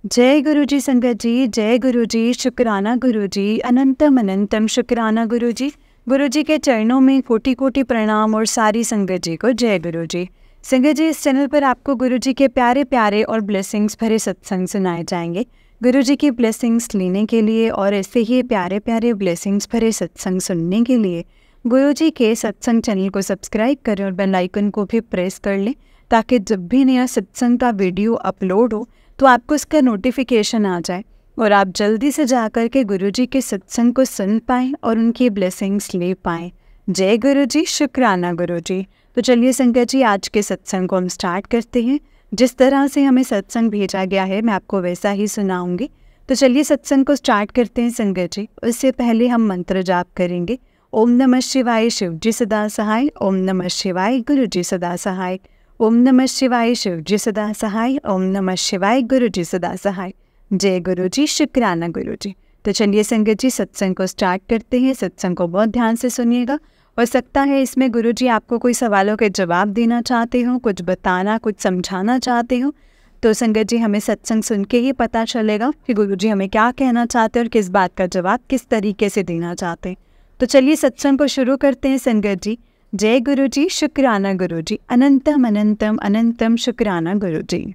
जय गुरु जी संगत जी, जय गुरु जी, शुक्राना गुरु जी, अनंतम अनंतम शुक्राना गुरु जी। गुरु जी के चरणों में कोटि कोटि प्रणाम और सारी संगत जी को जय गुरु जी। संगत जी, इस चैनल पर आपको गुरु जी के प्यारे प्यारे और ब्लेसिंग्स भरे सत्संग सुनाए जाएंगे। गुरु जी की ब्लेसिंग्स लेने के लिए और ऐसे ही प्यारे प्यारे ब्लेसिंग्स भरे सत्संग सुनने के लिए गुरु जी के सत्संग चैनल को सब्सक्राइब करें और बेल आइकन को भी प्रेस कर लें, ताकि जब भी नया सत्संग का वीडियो अपलोड हो तो आपको इसका नोटिफिकेशन आ जाए और आप जल्दी से जाकर के गुरुजी के सत्संग को सुन पाएँ और उनकी ब्लेसिंग्स ले पाएँ। जय गुरु जी, शुक्राना गुरु जी। तो चलिए संगत जी, आज के सत्संग को हम स्टार्ट करते हैं। जिस तरह से हमें सत्संग भेजा गया है मैं आपको वैसा ही सुनाऊंगी। तो चलिए सत्संग को स्टार्ट करते हैं संगत जी। उससे पहले हम मंत्र जाप करेंगे। ओम नमः शिवाय, शिव जी सदा सहाय। ओम नमः शिवाय, गुरु जी सदा सहाय। ओम नमः शिवाय, शिव जी सदा सहाय। ओम नमः शिवाय, गुरु जी सदा सहाय। जय गुरु जी, शुक्राना गुरु जी। तो चलिए संगत जी, सत्संग को स्टार्ट करते हैं। सत्संग को बहुत ध्यान से सुनिएगा। हो सकता है इसमें गुरु जी आपको कोई सवालों के जवाब देना चाहते हो, कुछ बताना, कुछ समझाना चाहते हो। तो संगत जी, हमें सत्संग सुन के ही पता चलेगा कि गुरु जी हमें क्या कहना चाहते हैं और किस बात का जवाब किस तरीके से देना चाहते हैं। तो चलिए सत्संग को शुरू करते हैं संगत जी। जय गुरु जी, शुक्राना गुरु जी, अनंतम अनंतम अनंतम शुक्राना गुरु जी।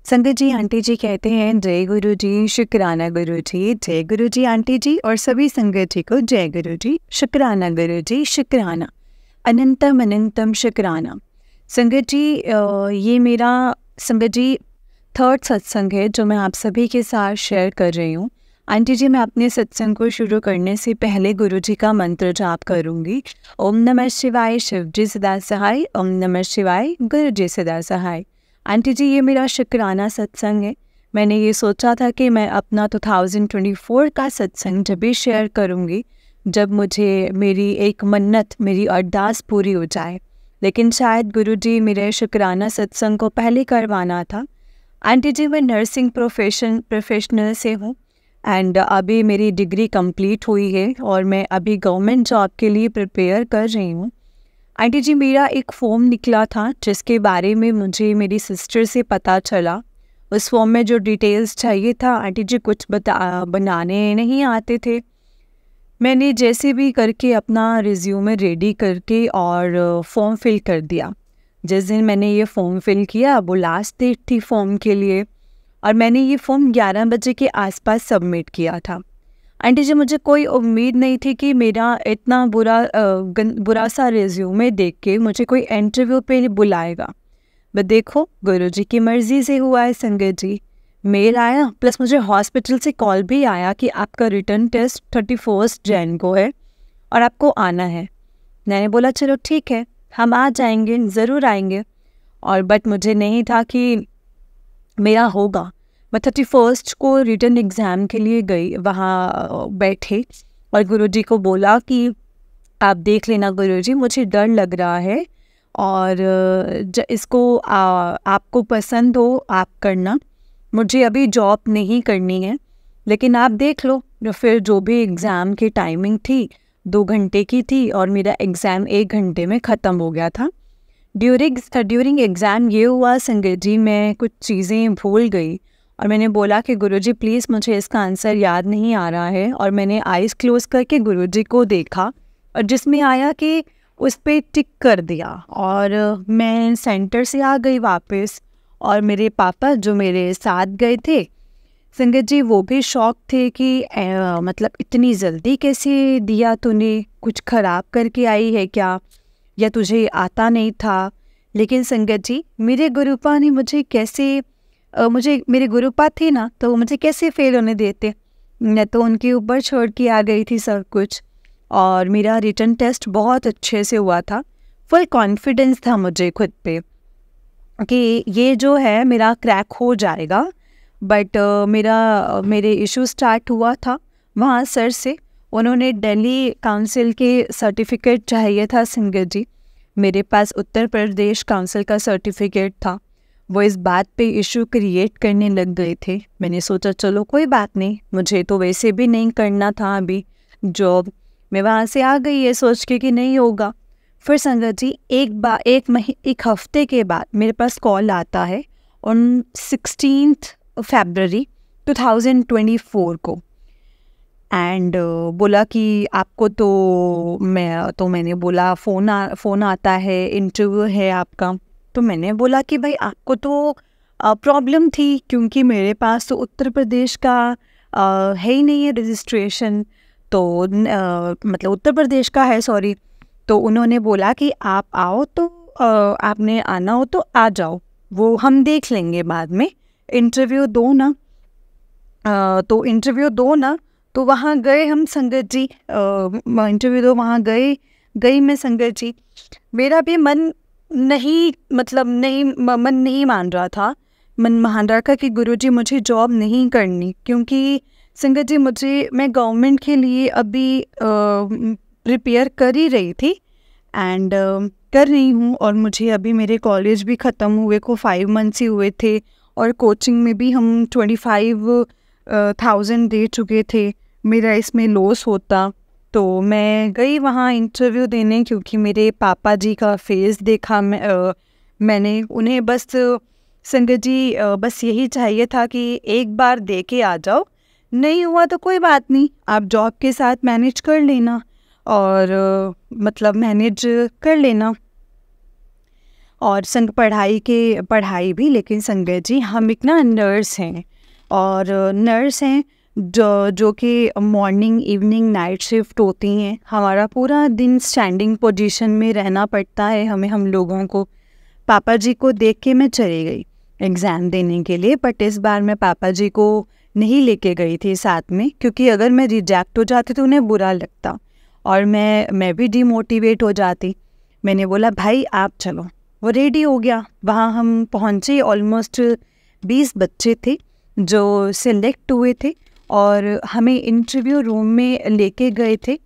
संगत जी, आंटी जी कहते हैं जय गुरु जी, शुक्राना गुरु जी। जय गुरु जी आंटी जी, और सभी संगत जी को जय गुरु जी, शुक्राना गुरु जी, शुक्राना, अनंतम अनंतम शुक्राना। संगत जी, ये मेरा संगत जी थर्ड सत्संग है जो मैं आप सभी के साथ शेयर कर रही हूँ। आंटी जी, मैं अपने सत्संग को शुरू करने से पहले गुरु जी का मंत्र जाप करूंगी। ओम नमः शिवाय, शिव जी सदा सहाय। ओम नमः शिवाय, गुरु जी सदा सहाय। आंटी जी, ये मेरा शुक्राना सत्संग है। मैंने ये सोचा था कि मैं अपना 2024 का सत्संग जब भी शेयर करूंगी जब मुझे मेरी एक मन्नत, मेरी अरदास पूरी हो जाए, लेकिन शायद गुरु जी मेरे शुक्राना सत्संग को पहले करवाना था। आंटी जी, मैं नर्सिंग प्रोफेशनल से हूँ एंड अभी मेरी डिग्री कंप्लीट हुई है और मैं अभी गवर्नमेंट जॉब के लिए प्रिपेयर कर रही हूँ। आंटी जी, मेरा एक फॉर्म निकला था जिसके बारे में मुझे मेरी सिस्टर से पता चला। उस फॉर्म में जो डिटेल्स चाहिए था आंटी जी, कुछ बनाने नहीं आते थे। मैंने जैसे भी करके अपना रिज्यूमे रेडी करके और फॉर्म फिल कर दिया। जिस दिन मैंने ये फॉर्म फिल किया वो लास्ट डेट थी फॉर्म के लिए, और मैंने ये फॉर्म 11 बजे के आसपास सबमिट किया था। आंटी जी, मुझे कोई उम्मीद नहीं थी कि मेरा इतना बुरा सा रिज्यूमे देख के मुझे कोई इंटरव्यू पे बुलाएगा। बट देखो, गुरुजी की मर्ज़ी से हुआ है संगत जी। मेल आया, प्लस मुझे हॉस्पिटल से कॉल भी आया कि आपका रिटर्न टेस्ट 31 जैन को है और आपको आना है। मैंने बोला चलो ठीक है, हम आ जाएंगे, ज़रूर आएंगे। और बट मुझे नहीं था कि मेरा होगा। मैं 31 को रिटर्न एग्ज़ाम के लिए गई, वहाँ बैठे और गुरुजी को बोला कि आप देख लेना गुरुजी, मुझे डर लग रहा है और इसको आपको पसंद हो आप करना, मुझे अभी जॉब नहीं करनी है, लेकिन आप देख लो। फिर जो भी एग्ज़ाम की टाइमिंग थी 2 घंटे की थी और मेरा एग्ज़ाम 1 घंटे में ख़त्म हो गया था। ड्यूरिंग एग्ज़ाम ये हुआ संगत जी, मैं कुछ चीज़ें भूल गई और मैंने बोला कि गुरुजी प्लीज़ मुझे इसका आंसर याद नहीं आ रहा है, और मैंने आइज़ क्लोज़ करके गुरुजी को देखा और जिसमें आया कि उस पर टिक कर दिया और मैं सेंटर से आ गई वापस। और मेरे पापा जो मेरे साथ गए थे संगत जी, वो भी शॉक थे कि मतलब इतनी जल्दी कैसे दिया तूने, कुछ ख़राब करके आई है क्या, या तुझे आता नहीं था। लेकिन संगत जी, मेरे गुरुपा ने मुझे कैसे मेरे गुरुपा थे ना, तो वो मुझे कैसे फेल होने देते। मैं तो उनके ऊपर छोड़ के आ गई थी सब कुछ, और मेरा रिटन टेस्ट बहुत अच्छे से हुआ था। फुल कॉन्फिडेंस था मुझे खुद पे कि ये जो है मेरा क्रैक हो जाएगा। बट मेरे इशू स्टार्ट हुआ था वहाँ सर से। उन्होंने दिल्ली काउंसिल के सर्टिफिकेट चाहिए था संगत जी, मेरे पास उत्तर प्रदेश काउंसिल का सर्टिफिकेट था। वो इस बात पे इशू क्रिएट करने लग गए थे। मैंने सोचा चलो कोई बात नहीं, मुझे तो वैसे भी नहीं करना था अभी जॉब। मैं वहाँ से आ गई ये सोच के कि नहीं होगा। फिर संगत जी, एक हफ्ते के बाद मेरे पास कॉल आता है ऑन 16 फरवरी 2024 को। एंड बोला कि आपको तो मैंने बोला फ़ोन आता है, इंटरव्यू है आपका। तो मैंने बोला कि भाई आपको तो प्रॉब्लम थी, क्योंकि मेरे पास तो उत्तर प्रदेश का है ही नहीं है रजिस्ट्रेशन, तो मतलब उत्तर प्रदेश का है, सॉरी। तो उन्होंने बोला कि आप आओ, तो आपने आना हो तो आ जाओ, वो हम देख लेंगे बाद में, इंटरव्यू दो ना। तो इंटरव्यू दो ना, तो वहाँ गए हम संगत जी, इंटरव्यू दो, वहाँ गई मैं संगत जी। मेरा भी मन नहीं मान रहा था, मन मान रहा था कि गुरुजी मुझे जॉब नहीं करनी, क्योंकि संगत जी मैं गवर्नमेंट के लिए अभी प्रिपेयर कर ही रही थी, एंड कर रही हूँ। और मुझे अभी मेरे कॉलेज भी ख़त्म हुए को 5 मंथ्स ही हुए थे, और कोचिंग में भी हम 25,000 दे चुके थे, मेरा इसमें लॉस होता। तो मैं गई वहाँ इंटरव्यू देने, क्योंकि मेरे पापा जी का फेस देखा मैंने उन्हें, बस संगत जी बस यही चाहिए था कि एक बार दे के आ जाओ, नहीं हुआ तो कोई बात नहीं, आप जॉब के साथ मैनेज कर लेना, और मतलब मैनेज कर लेना। और पढ़ाई भी, लेकिन संगत जी हम एक ना नर्स हैं, और नर्स हैं जो कि मॉर्निंग इवनिंग नाइट शिफ्ट होती हैं। हमारा पूरा दिन स्टैंडिंग पोजीशन में रहना पड़ता है हम लोगों को। पापा जी को देख के मैं चली गई एग्ज़ाम देने के लिए, बट इस बार मैं पापा जी को नहीं लेके गई थी साथ में, क्योंकि अगर मैं रिजेक्ट हो जाती तो उन्हें बुरा लगता, और मैं भी डिमोटिवेट हो जाती। मैंने बोला भाई आप चलो, वो रेडी हो गया। वहाँ हम पहुँचे, ऑलमोस्ट 20 बच्चे थे जो सिलेक्ट हुए थे, और हमें इंटरव्यू रूम में लेके गए थे।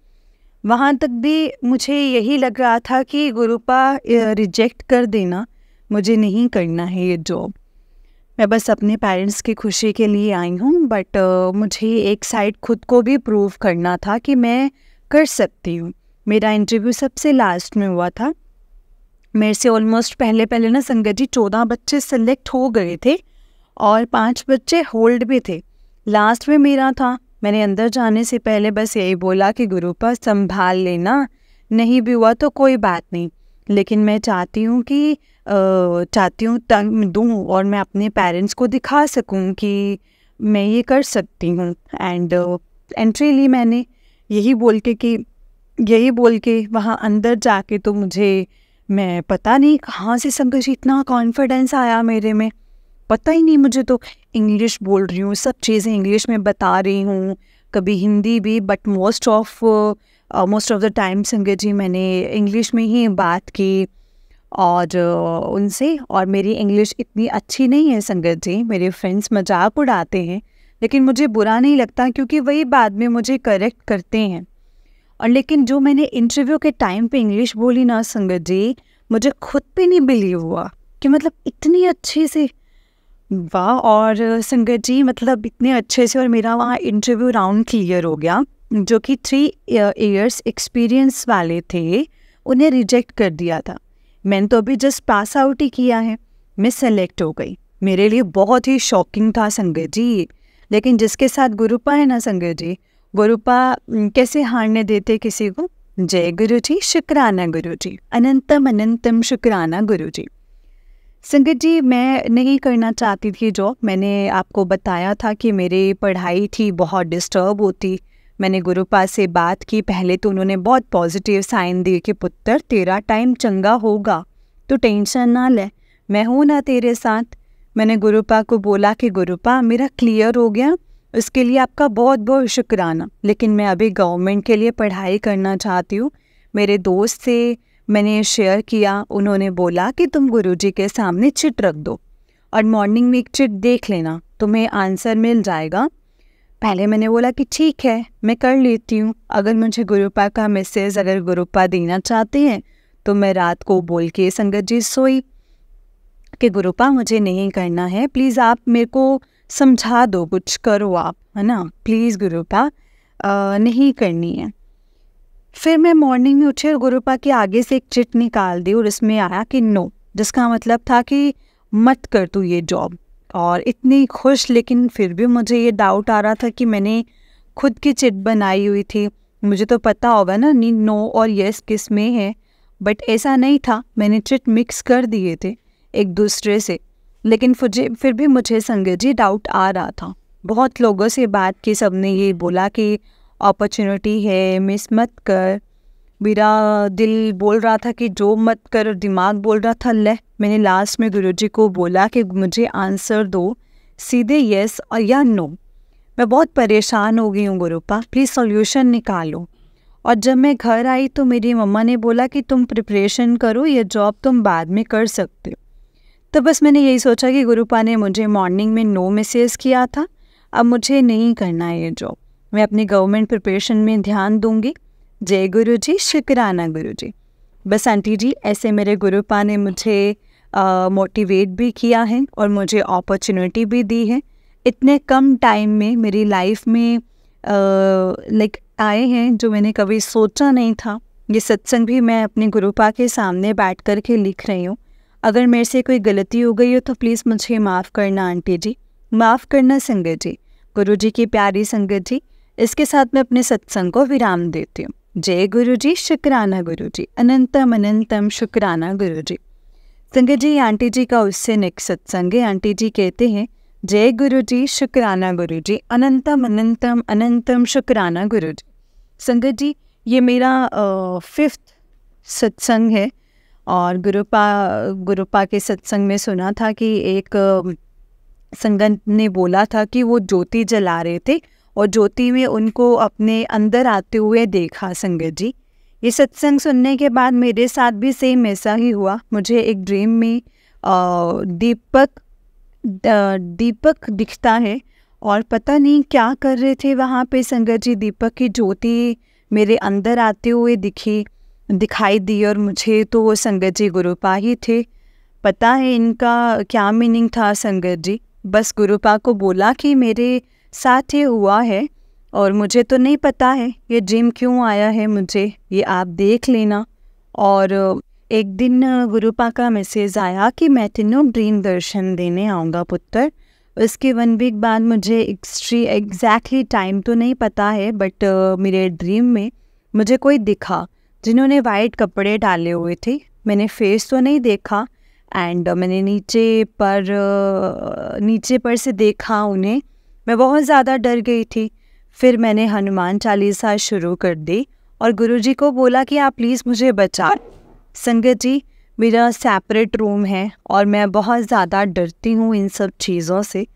वहाँ तक भी मुझे यही लग रहा था कि गुरुपा रिजेक्ट कर देना, मुझे नहीं करना है ये जॉब, मैं बस अपने पेरेंट्स की खुशी के लिए आई हूँ। बट मुझे एक साइड खुद को भी प्रूव करना था कि मैं कर सकती हूँ। मेरा इंटरव्यू सबसे लास्ट में हुआ था, मेरे से ऑलमोस्ट पहले ना संगत जी 14 बच्चे सेलेक्ट हो गए थे, और 5 बच्चे होल्ड भी थे। लास्ट में मेरा था। मैंने अंदर जाने से पहले बस यही बोला कि गुरुपा संभाल लेना, नहीं भी हुआ तो कोई बात नहीं, लेकिन मैं चाहती हूँ तंग दूँ, और मैं अपने पेरेंट्स को दिखा सकूँ कि मैं ये कर सकती हूँ। एंड एंट्री ली मैंने, यही बोल के वहाँ अंदर जाके, तो मैं पता नहीं कहाँ से संगत जी इतना कॉन्फिडेंस आया मेरे में, पता ही नहीं। मुझे तो इंग्लिश बोल रही हूँ, सब चीज़ें इंग्लिश में बता रही हूँ, कभी हिंदी भी, but most of the time संगत जी मैंने इंग्लिश में ही बात की और उनसे। और मेरी इंग्लिश इतनी अच्छी नहीं है संगत जी, मेरे फ्रेंड्स मजाक उड़ाते हैं, लेकिन मुझे बुरा नहीं लगता, क्योंकि वही बाद में मुझे करेक्ट करते हैं। और लेकिन जो मैंने इंटरव्यू के टाइम पे इंग्लिश बोली ना संगत जी, मुझे खुद पे नहीं बिलीव हुआ कि मतलब इतनी अच्छे से, वाह। और संगत जी मतलब इतने अच्छे से, और मेरा वहाँ इंटरव्यू राउंड क्लियर हो गया। जो कि 3 इयर्स एक्सपीरियंस वाले थे, उन्हें रिजेक्ट कर दिया था। मैंने तो अभी जस्ट पास आउट ही किया है, मैं सेलेक्ट हो गई। मेरे लिए बहुत ही शॉकिंग था संगत जी। लेकिन जिसके साथ गुरुपा है ना संगत जी, गुरुपा कैसे हारने देते किसी को। जय गुरु जी, शुक्राना गुरु जी, अनंतम अनंतम शुक्राना गुरु जी। संगत जी मैं नहीं करना चाहती थी जॉब, मैंने आपको बताया था कि मेरी पढ़ाई थी बहुत डिस्टर्ब होती। मैंने गुरुपा से बात की, पहले तो उन्होंने बहुत पॉजिटिव साइन दिए कि पुत्र तेरा टाइम चंगा होगा, तो टेंशन ना ले, मैं हूँ ना तेरे साथ। मैंने गुरुपा को बोला कि गुरुपा मेरा क्लियर हो गया, उसके लिए आपका बहुत बहुत शुक्राना, लेकिन मैं अभी गवर्नमेंट के लिए पढ़ाई करना चाहती हूँ। मेरे दोस्त से मैंने शेयर किया, उन्होंने बोला कि तुम गुरुजी के सामने चिट रख दो और मॉर्निंग में एक चिट देख लेना, तुम्हें आंसर मिल जाएगा। पहले मैंने बोला कि ठीक है मैं कर लेती हूँ, अगर मुझे गुरुपा का मैसेज अगर गुरुपा देना चाहते हैं तो मैं रात को बोल के संगत जी सोई कि गुरुपा मुझे नहीं करना है, प्लीज़ आप मेरे को समझा दो, कुछ करो आप, है ना, प्लीज़ गुरुपा नहीं करनी है। फिर मैं मॉर्निंग में उठी और गुरुपा के आगे से एक चिट निकाल दी और इसमें आया कि नो, जिसका मतलब था कि मत कर तू ये जॉब। और इतनी खुश, लेकिन फिर भी मुझे ये डाउट आ रहा था कि मैंने खुद की चिट बनाई हुई थी। मुझे तो पता होगा ना नो और यस किस में है, बट ऐसा नहीं था। मैंने चिट मिक्स कर दिए थे एक दूसरे से, लेकिन फिर भी मुझे संगत जी डाउट आ रहा था। बहुत लोगों से बात की, सबने ये बोला कि अपॉर्चुनिटी है, मिस मत कर। मेरा दिल बोल रहा था कि जो मत कर, दिमाग बोल रहा था ले। मैंने लास्ट में गुरुजी को बोला कि मुझे आंसर दो, सीधे यस और या नो। मैं बहुत परेशान हो गई हूँ गुरुपा, प्लीज़ सॉल्यूशन निकालो। और जब मैं घर आई तो मेरी मम्मा ने बोला कि तुम प्रिपरेशन करो, ये जॉब तुम बाद में कर सकते हो। तो बस मैंने यही सोचा कि गुरुपा ने मुझे मॉर्निंग में नो मैसेज किया था, अब मुझे नहीं करना है ये जॉब, मैं अपनी गवर्नमेंट प्रिपरेशन में ध्यान दूंगी। जय गुरु जी, शुक्राना गुरु जी। बस आंटी जी, ऐसे मेरे गुरुपा ने मुझे मोटिवेट भी किया है और मुझे अपॉर्चुनिटी भी दी है। इतने कम टाइम में मेरी लाइफ में लाइक आए हैं जो मैंने कभी सोचा नहीं था। ये सत्संग भी मैं अपने गुरुपा के सामने बैठ कर के लिख रही हूँ। अगर मेरे से कोई गलती हो गई हो तो प्लीज़ मुझे माफ़ करना आंटी जी, माफ़ करना संगत जी। गुरु जी की प्यारी संगत जी, इसके साथ मैं अपने सत्संग को विराम देती हूँ। जय गुरु जी, शुक्राना गुरु जी, अनंतम अनंतम शुक्राना गुरु जी। संगत जी, आंटी जी का उससे नेक्स्ट सत्संग है। आंटी जी कहते हैं, जय गुरु जी, शुक्राना गुरु जी, अनंतम अनंतम अनंतम शुक्राना गुरु जी। संगत जी, ये मेरा 5th सत्संग है और गुरुपा के सत्संग में सुना था कि एक संगत ने बोला था कि वो ज्योति जला रहे थे और ज्योति में उनको अपने अंदर आते हुए देखा। संगत जी, ये सत्संग सुनने के बाद मेरे साथ भी सेम ऐसा ही हुआ। मुझे एक ड्रीम में दीपक दिखता है और पता नहीं क्या कर रहे थे वहाँ पे संगत जी। दीपक की ज्योति मेरे अंदर आते हुए दिखाई दी और मुझे तो वो संगत जी गुरुपा ही थे। पता है इनका क्या मीनिंग था संगत जी। बस गुरुपा को बोला कि मेरे साथ ये हुआ है और मुझे तो नहीं पता है ये ड्रीम क्यों आया है मुझे, ये आप देख लेना। और एक दिन गुरुपा का मैसेज आया कि मैं तेनों ड्रीम दर्शन देने आऊँगा पुत्र। उसके 1 वीक बाद मुझे एग्जैक्टली टाइम तो नहीं पता है, बट मेरे ड्रीम में मुझे कोई दिखा जिन्होंने वाइट कपड़े डाले हुए थे। मैंने फेस तो नहीं देखा एंड मैंने नीचे पर से देखा उन्हें। मैं बहुत ज़्यादा डर गई थी। फिर मैंने हनुमान चालीसा शुरू कर दी और गुरुजी को बोला कि आप प्लीज़ मुझे बचा। संगत जी, मेरा सेपरेट रूम है और मैं बहुत ज़्यादा डरती हूँ इन सब चीज़ों से।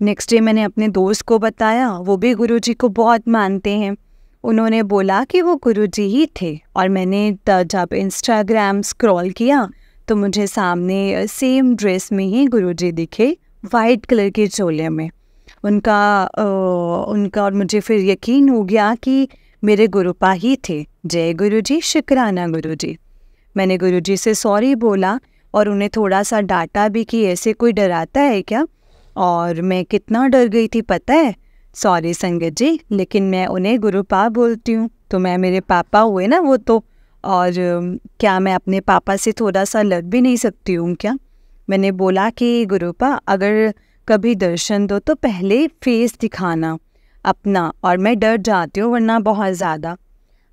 नेक्स्ट डे मैंने अपने दोस्त को बताया, वो भी गुरुजी को बहुत मानते हैं। उन्होंने बोला कि वो गुरुजी ही थे और मैंने जब इंस्टाग्राम स्क्रॉल किया तो मुझे सामने सेम ड्रेस में ही गुरुजी दिखे, वाइट कलर के चोले में। उनका और मुझे फिर यकीन हो गया कि मेरे गुरुपा ही थे। जय गुरुजी, शुक्राना गुरुजी। मैंने गुरुजी से सॉरी बोला और उन्हें थोड़ा सा डांटा भी कि ऐसे कोई डराता है क्या, और मैं कितना डर गई थी पता है। सॉरी संगत जी, लेकिन मैं उन्हें गुरुपा बोलती हूँ तो मैं मेरे पापा हुए ना वो तो, और क्या मैं अपने पापा से थोड़ा सा लड़ भी नहीं सकती हूँ क्या। मैंने बोला कि गुरुपा अगर कभी दर्शन दो तो पहले फेस दिखाना अपना, और मैं डर जाती हूँ वरना बहुत ज़्यादा।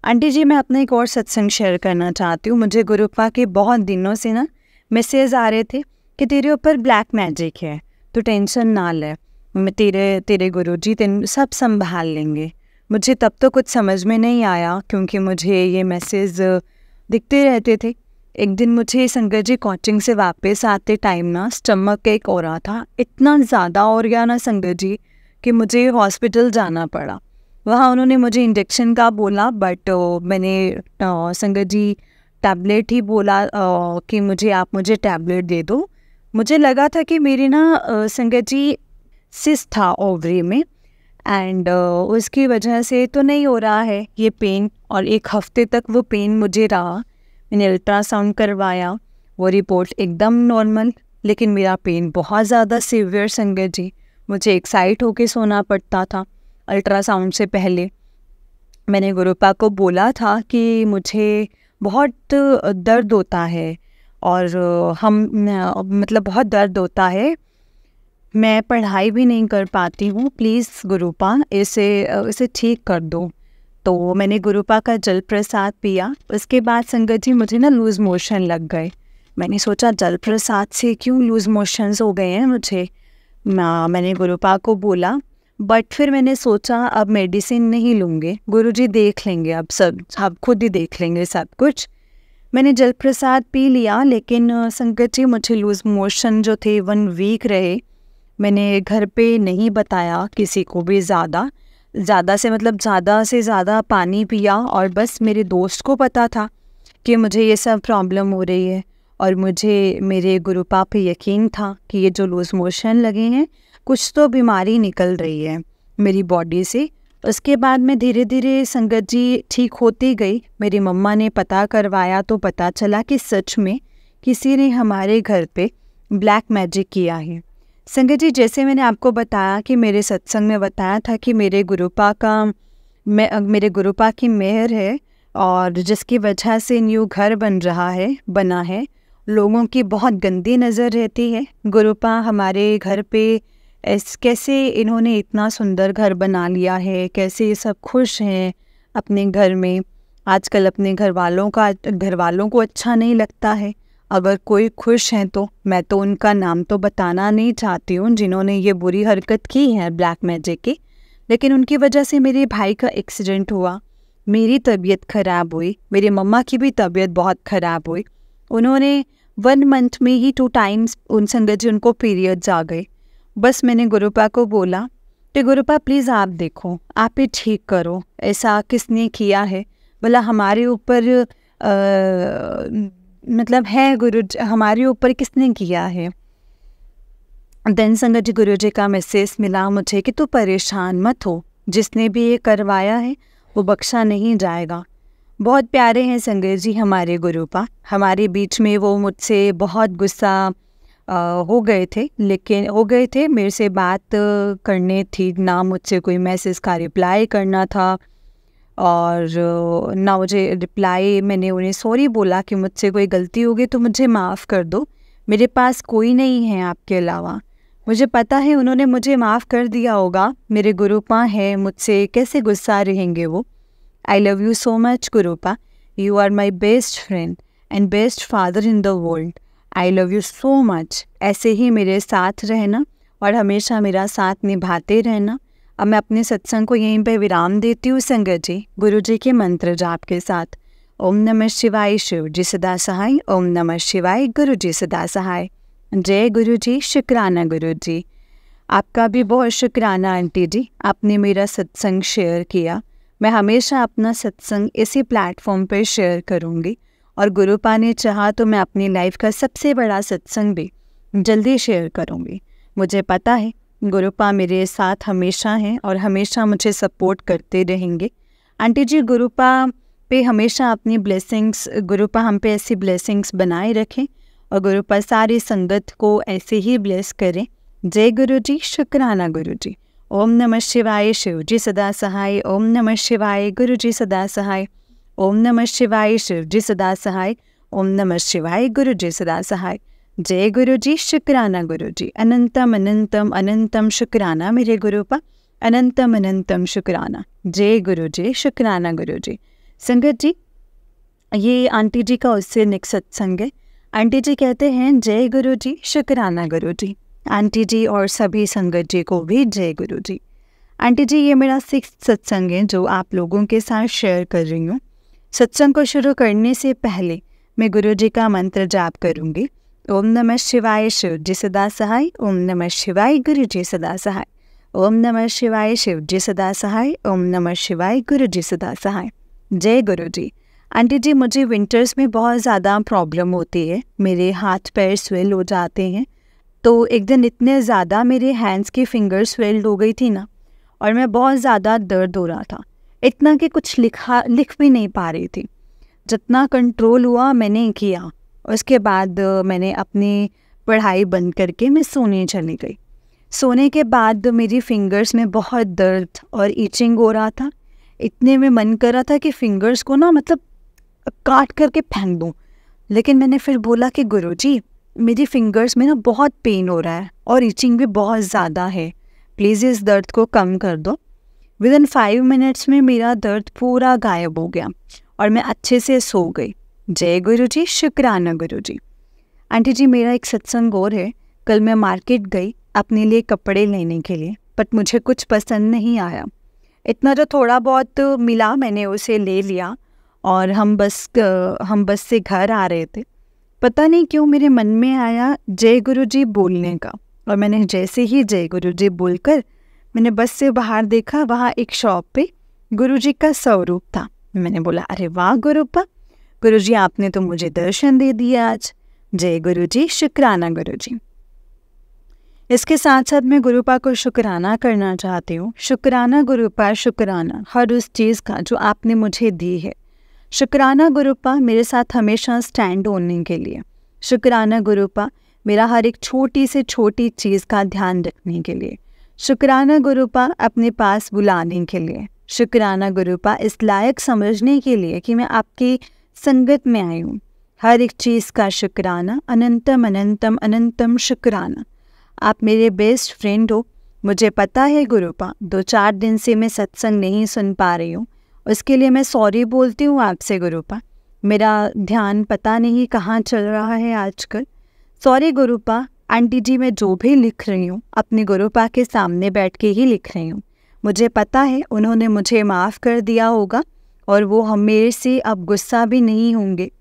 आंटी जी, मैं अपना एक और सत्संग शेयर करना चाहती हूँ। मुझे गुरुपा के बहुत दिनों से ना मैसेज आ रहे थे कि तेरे ऊपर ब्लैक मैजिक है तो टेंशन ना ले, मैं तेरे गुरुजी तेन सब संभाल लेंगे। मुझे तब तो कुछ समझ में नहीं आया क्योंकि मुझे ये मैसेज दिखते रहते थे। एक दिन मुझे संगत जी कोचिंग से वापस आते टाइम ना स्टमक एक हो रहा था, इतना ज़्यादा हो गया ना संगत जी कि मुझे हॉस्पिटल जाना पड़ा। वहाँ उन्होंने मुझे इंजेक्शन का बोला, बट मैंने संगत जी टैबलेट ही बोला कि मुझे टैबलेट दे दो। मुझे लगा था कि मेरी ना संगत जी सिस्ट था ओवरी में एंड उसकी वजह से तो नहीं हो रहा है ये पेन, और 1 हफ्ते तक वो पेन मुझे रहा। मैंने अल्ट्रासाउंड करवाया, वो रिपोर्ट एकदम नॉर्मल, लेकिन मेरा पेन बहुत ज़्यादा सीवियर संगत जी। मुझे एक्साइट होके सोना पड़ता था अल्ट्रासाउंड से पहले। मैंने गुरुपा को बोला था कि मुझे बहुत दर्द होता है और बहुत दर्द होता है मैं पढ़ाई भी नहीं कर पाती हूँ, प्लीज़ गुरुपा इसे ठीक कर दो। तो मैंने गुरुपा का जल प्रसाद पिया। उसके बाद संगत जी मुझे ना लूज़ मोशन लग गए। मैंने सोचा जल प्रसाद से क्यों लूज़ मोशंस हो गए हैं मुझे। मैंने गुरुपा को बोला, बट फिर मैंने सोचा अब मेडिसिन नहीं लूँगी, गुरुजी देख लेंगे, अब खुद ही देख लेंगे सब कुछ। मैंने जल प्रसाद पी लिया, लेकिन संगत जी मुझे लूज़ मोशन जो थे 1 वीक रहे। मैंने घर पे नहीं बताया किसी को भी, ज़्यादा से ज़्यादा पानी पिया, और बस मेरे दोस्त को पता था कि मुझे ये सब प्रॉब्लम हो रही है। और मुझे मेरे गुरुपा पे यकीन था कि ये जो लूज़ मोशन लगे हैं, कुछ तो बीमारी निकल रही है मेरी बॉडी से। उसके बाद मैं धीरे धीरे संगत जी ठीक होती गई। मेरी मम्मा ने पता करवाया तो पता चला कि सच में किसी ने हमारे घर पे ब्लैक मैजिक किया है। संगत जी, जैसे मैंने आपको बताया कि मेरे सत्संग में बताया था कि मेरे गुरुपा की मेहर है, और जिसकी वजह से न्यू घर बना है। लोगों की बहुत गंदी नज़र रहती है। गुरुपा हमारे घर पे कैसे इन्होंने इतना सुंदर घर बना लिया है, कैसे ये सब खुश हैं अपने घर में। आजकल अपने घर वालों को अच्छा नहीं लगता है अगर कोई खुश हैं तो। मैं तो उनका नाम तो बताना नहीं चाहती हूँ जिन्होंने ये बुरी हरकत की है ब्लैक मैजिक की, लेकिन उनकी वजह से मेरे भाई का एक्सीडेंट हुआ, मेरी तबीयत ख़राब हुई, मेरी मम्मा की भी तबीयत बहुत ख़राब हुई। उन्होंने 1 मंथ में ही 2 टाइम्स संगत जी उनको पीरियड्स आ गए। बस मैंने गुरुपा को बोला कि गुरुपा प्लीज़ आप देखो, आप ही ठीक करो, ऐसा किसने किया है। बोला हमारे ऊपर है हमारे ऊपर किसने किया है। देन संगत जी गुरु जी का मैसेज मिला मुझे कि तू परेशान मत हो, जिसने भी ये करवाया है वो बख्शा नहीं जाएगा। बहुत प्यारे हैं संगत जी हमारे गुरुपा। हमारे बीच में वो मुझसे बहुत गुस्सा हो गए थे, मेरे से बात करने थी ना, मुझसे कोई मैसेज का रिप्लाई करना था, और ना मुझे रिप्लाई। मैंने उन्हें सॉरी बोला कि मुझसे कोई गलती हो गई तो मुझे माफ़ कर दो, मेरे पास कोई नहीं है आपके अलावा। मुझे पता है उन्होंने मुझे माफ़ कर दिया होगा, मेरे गुरुपा हैं, मुझसे कैसे गुस्सा रहेंगे वो। I love you so much Gurupa, you are my best friend and best father in the world. I love you so much. ऐसे ही मेरे साथ रहना और हमेशा मेरा साथ निभाते रहना। अब मैं अपने सत्संग को यहीं पे विराम देती हूँ संगत जी, गुरु जी के मंत्र जाप के साथ। ओम नमः शिवाय, शिव जी सदा सहाय। ओम नमः शिवाय, गुरु जी सदा सहाय। जय गुरु जी, शुक्राना गुरु जी। आपका भी बहुत शुक्राना आंटी जी, आपने मेरा सत्संग शेयर किया। मैं हमेशा अपना सत्संग इसी प्लेटफॉर्म पर शेयर करूँगी, और गुरुपा ने चाहा तो मैं अपनी लाइफ का सबसे बड़ा सत्संग भी जल्दी शेयर करूँगी। मुझे पता है गुरुपा मेरे साथ हमेशा हैं और हमेशा मुझे सपोर्ट करते रहेंगे। आंटी जी गुरुपा पे हमेशा अपनी ब्लेसिंग्स, गुरुपा हम पे ऐसी ब्लेसिंग्स बनाए रखें, और गुरुपा सारी संगत को ऐसे ही ब्लेस करें। जय गुरु जी, शुक्राना गुरु जी। ओम नमः शिवाय, शिव जी सदा सहाय। ओम नमः शिवाय, गुरु जी सदा सहाय। ओम नमः शिवाय, शिव जी सदा सहाय। ओम नमः शिवाय, गुरु जी सदा सहाय। जय गुरु जी, शुक्राना गुरु जी। अनंतम अनंतम अनंतम शुक्राना मेरे गुरुपा, अनंतम अनंतम शुक्राना। जय गुरु जी, शुक्राना गुरु जी। संगत जी, ये आंटी जी का उससे नेक्स्ट सत्संग है। आंटी जी कहते हैं जय गुरु जी, शुक्राना गुरु जी। आंटी जी और सभी संगत जी को भी जय गुरु जी। आंटी जी, ये मेरा 6th सत्संग है जो आप लोगों के साथ शेयर कर रही हूँ। सत्संग को शुरू करने से पहले मैं गुरु जी का मंत्र जाप करूँगी। ओम नमः शिवाय, शिव जी सदा सहाय। ओम नमः शिवाय, गुरु जी सदा सहाय। ओम नमः शिवाय, शिव जी सदा सहाय। ओम नमः शिवाय, गुरु जी सदा सहाय। जय गुरु जी। आंटी जी, मुझे विंटर्स में बहुत ज़्यादा प्रॉब्लम होती है, मेरे हाथ पैर स्वेल हो जाते हैं। तो एक दिन इतने ज़्यादा मेरे हैंड्स की फिंगर स्वेल्ड हो गई थी ना, और मैं बहुत ज़्यादा दर्द हो रहा था, इतना कि कुछ लिख भी नहीं पा रही थी। जितना कंट्रोल हुआ मैंने किया। उसके बाद मैंने अपनी पढ़ाई बंद करके मैं सोने चली गई। सोने के बाद मेरी फिंगर्स में बहुत दर्द और ईचिंग हो रहा था। इतने में मन कर रहा था कि फिंगर्स को ना काट करके फेंक दूँ, लेकिन मैंने फिर बोला कि गुरुजी मेरी फिंगर्स में ना बहुत पेन हो रहा है और इचिंग भी बहुत ज़्यादा है, प्लीज़ इस दर्द को कम कर दो। विदिन 5 मिनट्स में मेरा दर्द पूरा गायब हो गया और मैं अच्छे से सो गई। जय गुरु जी, शुक्राना गुरु जी। आंटी जी, मेरा एक सत्संग और है। कल मैं मार्केट गई अपने लिए कपड़े लेने के लिए, बट मुझे कुछ पसंद नहीं आया। इतना जो थोड़ा बहुत मिला मैंने उसे ले लिया और हम बस से घर आ रहे थे। पता नहीं क्यों मेरे मन में आया जय गुरु जी बोलने का, और मैंने जैसे ही जय गुरु जी बोलकर मैंने बस से बाहर देखा, वहाँ एक शॉप पे गुरु जी का स्वरूप था। मैंने बोला, अरे वाह गुरुपा, गुरु जी आपने तो मुझे दर्शन दे दिया आज। जय गुरु जी, शुक्राना गुरु जी। इसके साथ साथ मैं गुरुपा को शुक्राना करना चाहती हूँ। शुक्राना गुरुपा, शुक्राना हर उस चीज़ का जो आपने मुझे दी है। शुक्राना गुरुपा मेरे साथ हमेशा स्टैंड होने के लिए। शुक्राना गुरुपा मेरा हर एक छोटी से छोटी चीज़ का ध्यान रखने के लिए। शुक्राना गुरुपा अपने पास बुलाने के लिए। शुक्राना गुरुपा इस लायक समझने के लिए कि मैं आपकी संगत में आई हूँ। हर एक चीज़ का शुक्राना, अनंतम अनंतम अनंतम शुक्राना। आप मेरे बेस्ट फ्रेंड हो। मुझे पता है गुरुपा 2-4 दिन से मैं सत्संग नहीं सुन पा रही हूँ, उसके लिए मैं सॉरी बोलती हूँ आपसे गुरुपा। मेरा ध्यान पता नहीं कहाँ चल रहा है आजकल। सॉरी गुरुपा। आंटी जी, मैं जो भी लिख रही हूँ अपने गुरुपा के सामने बैठ के ही लिख रही हूँ। मुझे पता है उन्होंने मुझे माफ़ कर दिया होगा और वो हम मेरे से अब गुस्सा भी नहीं होंगे।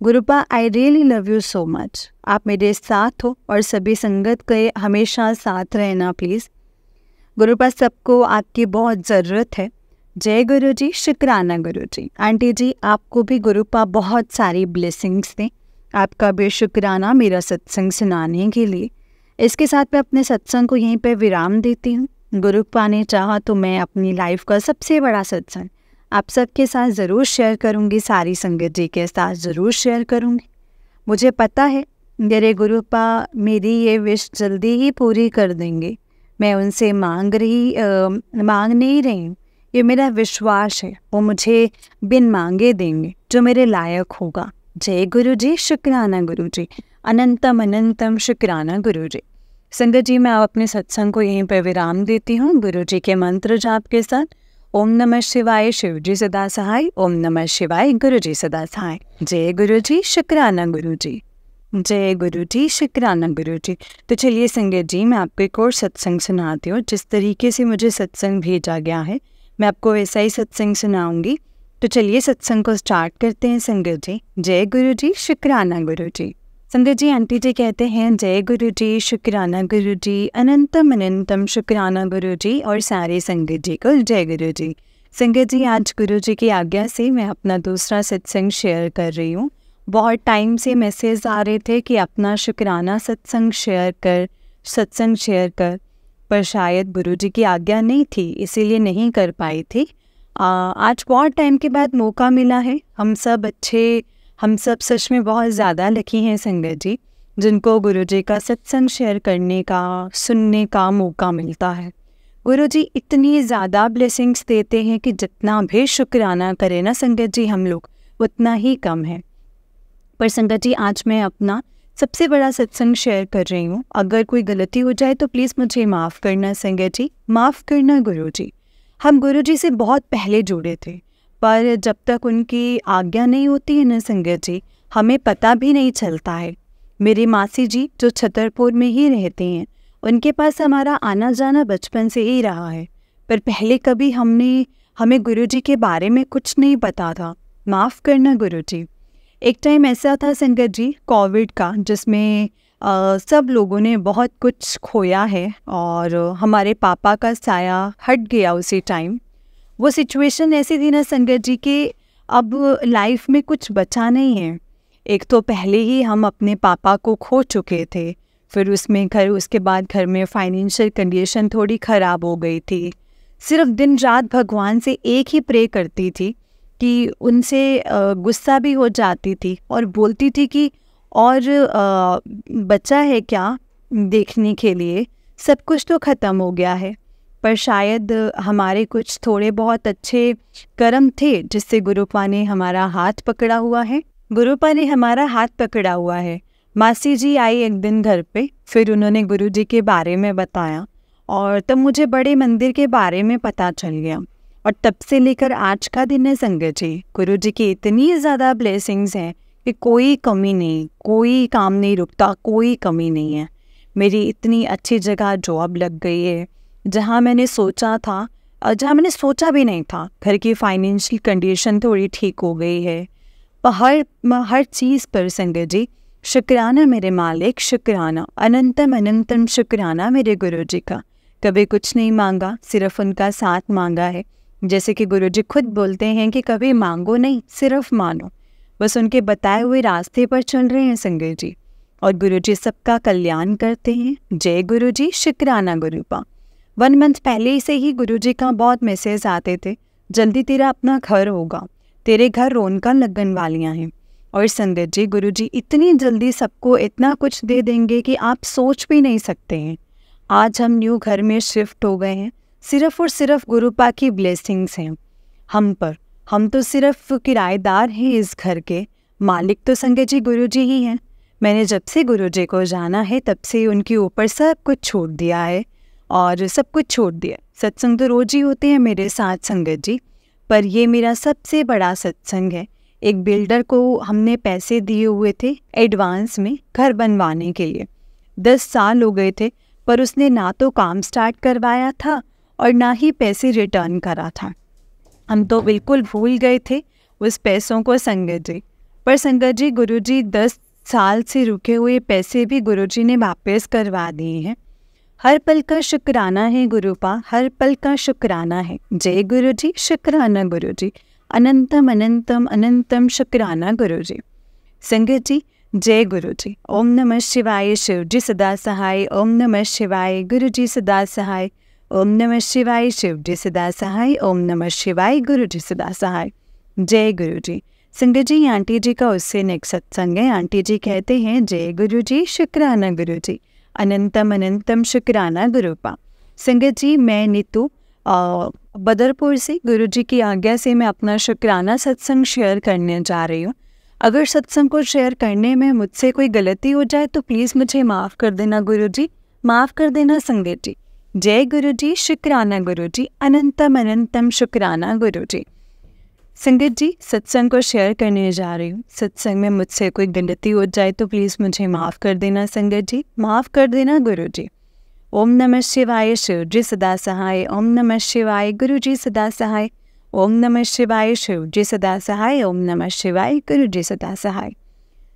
Gurupa, I really love you so much. आप मेरे साथ हो और सभी संगत के हमेशा साथ रहना प्लीज़। गुरुपा, सबको आपकी बहुत ज़रूरत है। जय गुरु जी, शुक्राना गुरु जी। आंटी जी, आपको भी गुरुपा बहुत सारी ब्लेसिंग्स दें। आपका भी शुक्राना मेरा सत्संग सुनाने के लिए। इसके साथ मैं अपने सत्संग को यहीं पर विराम देती हूँ। गुरुपा ने चाहा तो मैं अपनी लाइफ का सबसे बड़ा सत्संग आप सबके साथ ज़रूर शेयर करूँगी, सारी संगत जी के साथ ज़रूर शेयर करूँगी। मुझे पता है मेरे गुरुपा मेरी ये विश जल्दी ही पूरी कर देंगे। मैं उनसे मांग नहीं रही हूँ, ये मेरा विश्वास है। वो मुझे बिन मांगे देंगे जो मेरे लायक होगा। जय गुरु जी, शुक्राना गुरु जी, अनंतम अनंतम शुक्राना गुरु जी। संगत जी, मैं अपने सत्संग को यहीं पर विराम देती हूँ गुरु जी के मंत्र जाप के साथ। ओम नमः शिवाय, शिव जी सदा सहाय। ओम नमः शिवाय, गुरु जी सदा सहाय। जय गुरु जी, शुक्राना गुरु जी। जय गुरु जी, शुक्राना गुरु जी। तो चलिए संगत जी, मैं आपको एक और सत्संग सुनाती हूँ। जिस तरीके से मुझे सत्संग भेजा गया है मैं आपको वैसा ही सत्संग सुनाऊंगी। तो चलिए सत्संग को स्टार्ट करते हैं संगत जी। जय गुरु जी, शुक्राना गुरु जी। संगत जी, आंटी जी कहते हैं जय गुरु जी, शुक्राना गुरु जी, अनंतम अनंतम शुक्राना गुरु जी, और सारे संगत जी को जय गुरु जी। संगत जी, आज गुरु जी की आज्ञा से मैं अपना दूसरा सत्संग शेयर कर रही हूँ। बहुत टाइम से मैसेज आ रहे थे कि अपना शुक्राना सत्संग शेयर कर, पर शायद गुरु जी की आज्ञा नहीं थी, इसीलिए नहीं कर पाई थी। आज बहुत टाइम के बाद मौका मिला है। हम सब सच में बहुत ज़्यादा लकी हैं संगत जी, जिनको गुरु जी का सत्संग शेयर करने का, सुनने का मौका मिलता है। गुरु जी इतनी ज़्यादा ब्लेसिंग्स देते हैं कि जितना भी शुक्राना करें ना संगत जी हम लोग, उतना ही कम है। पर संगत जी, आज मैं अपना सबसे बड़ा सत्संग शेयर कर रही हूँ। अगर कोई गलती हो जाए तो प्लीज़ मुझे माफ़ करना संगत जी, माफ़ करना गुरु जी। हम गुरु जी से बहुत पहले जुड़े थे, पर जब तक उनकी आज्ञा नहीं होती है ना संगत जी, हमें पता भी नहीं चलता है। मेरी मासी जी जो छतरपुर में ही रहती हैं, उनके पास हमारा आना जाना बचपन से ही रहा है, पर पहले कभी हमें गुरु जी के बारे में कुछ नहीं पता था। माफ़ करना गुरु जी। एक टाइम ऐसा था संगत जी, कोविड का, जिसमें सब लोगों ने बहुत कुछ खोया है और हमारे पापा का साया हट गया उसी टाइम। वो सिचुएशन ऐसी थी ना संगत जी कि अब लाइफ में कुछ बचा नहीं है। एक तो पहले ही हम अपने पापा को खो चुके थे, फिर उसके बाद घर में फाइनेंशियल कंडीशन थोड़ी ख़राब हो गई थी। सिर्फ दिन रात भगवान से एक ही प्रे करती थी कि उनसे गुस्सा भी हो जाती थी और बोलती थी कि और बचा है क्या देखने के लिए, सब कुछ तो ख़त्म हो गया है। पर शायद हमारे कुछ थोड़े बहुत अच्छे कर्म थे जिससे गुरुपा ने हमारा हाथ पकड़ा हुआ है। मासी जी आई एक दिन घर पे, फिर उन्होंने गुरुजी के बारे में बताया और तब मुझे बड़े मंदिर के बारे में पता चल गया। और तब से लेकर आज का दिन है संगत जी, गुरुजी की इतनी ज़्यादा ब्लेसिंग्स हैं कि कोई कमी नहीं, कोई काम नहीं रुकता, कोई कमी नहीं है। मेरी इतनी अच्छी जगह जॉब लग गई है जहाँ मैंने सोचा था और जहाँ मैंने सोचा भी नहीं था। घर की फाइनेंशियल कंडीशन थोड़ी ठीक हो गई है। हर चीज़ पर संगत जी शुक्राना मेरे मालिक, शुक्राना, अनंतम अनंतम शुक्राना मेरे गुरुजी का। कभी कुछ नहीं मांगा, सिर्फ उनका साथ मांगा है। जैसे कि गुरुजी खुद बोलते हैं कि कभी मांगो नहीं, सिर्फ मानो। बस उनके बताए हुए रास्ते पर चल रहे हैं संगत जी, और गुरुजी सबका कल्याण करते हैं। जय गुरुजी, शुक्राना गुरुपा। 1 मंथ पहले से ही गुरुजी का बहुत मैसेज आते थे, जल्दी तेरा अपना घर होगा, तेरे घर रौनकां लगन वालियाँ हैं। और संगत जी गुरुजी इतनी जल्दी सबको इतना कुछ दे देंगे कि आप सोच भी नहीं सकते हैं। आज हम न्यू घर में शिफ्ट हो गए हैं, सिर्फ और सिर्फ गुरुपा की ब्लेसिंग्स हैं हम पर। हम तो सिर्फ किराएदार हैं इस घर के, मालिक तो संगत जी गुरुजी ही हैं। मैंने जब से गुरुजी को जाना है तब से उनके ऊपर सब कुछ छोड़ दिया है और सब कुछ छोड़ दिया। सत्संग तो रोज ही होते हैं मेरे साथ संगत जी, पर ये मेरा सबसे बड़ा सत्संग है। एक बिल्डर को हमने पैसे दिए हुए थे एडवांस में घर बनवाने के लिए। 10 साल हो गए थे, पर उसने ना तो काम स्टार्ट करवाया था और ना ही पैसे रिटर्न करा था। हम तो बिल्कुल भूल गए थे उस पैसों को संगत जी। पर संगत जी गुरुजी 10 साल से रुके हुए पैसे भी गुरुजी ने वापस करवा दिए हैं। हर पल का शुक्राना है गुरुपा, हर पल का शुक्राना है। जय गुरुजी, शुक्राना गुरुजी, अनंतम अनंतम अनंतम शुक्राना गुरुजी। संगत जी जय गुरुजी। ओम नमः शिवाय, शिव जी सदा सहाय। ओम नमः शिवाय, गुरुजी सदा सहाय। ओम नमः शिवाय, शिव जी सदा सहाय। ओम नमः शिवाय, गुरुजी सदा सहाय। जय गुरुजी। संगत जी आंटी जी का उससे नेक्स्ट सत्संग है। आंटी जी कहते हैं जय गुरुजी, शुक्राना गुरुजी, अनंतम अनंतम शुक्राना गुरुपा। संगत जी मैं नीतू बदरपुर से गुरुजी की आज्ञा से मैं अपना शुक्राना सत्संग शेयर करने जा रही हूँ। अगर सत्संग को शेयर करने में मुझसे कोई गलती हो जाए तो प्लीज़ मुझे माफ़ कर देना गुरुजी, माफ़ कर देना संगत जी। जय गुरुजी, शुक्राना गुरुजी, अनंतम अनंतम शुक्राना गुरुजी। संगत जी सत्संग को शेयर करने जा रही हूँ। सत्संग में मुझसे कोई गलती हो जाए तो प्लीज़ मुझे माफ़ कर देना संगत जी, माफ़ कर देना गुरुजी। ओम नमः शिवाय, शिव जी सदा सहाय। ओम नमः शिवाय, गुरुजी सदा सहाय। ओम नमः शिवाय, शिव जी सदा सहाय। ओम नमः शिवाय, गुरुजी सदा सहाय।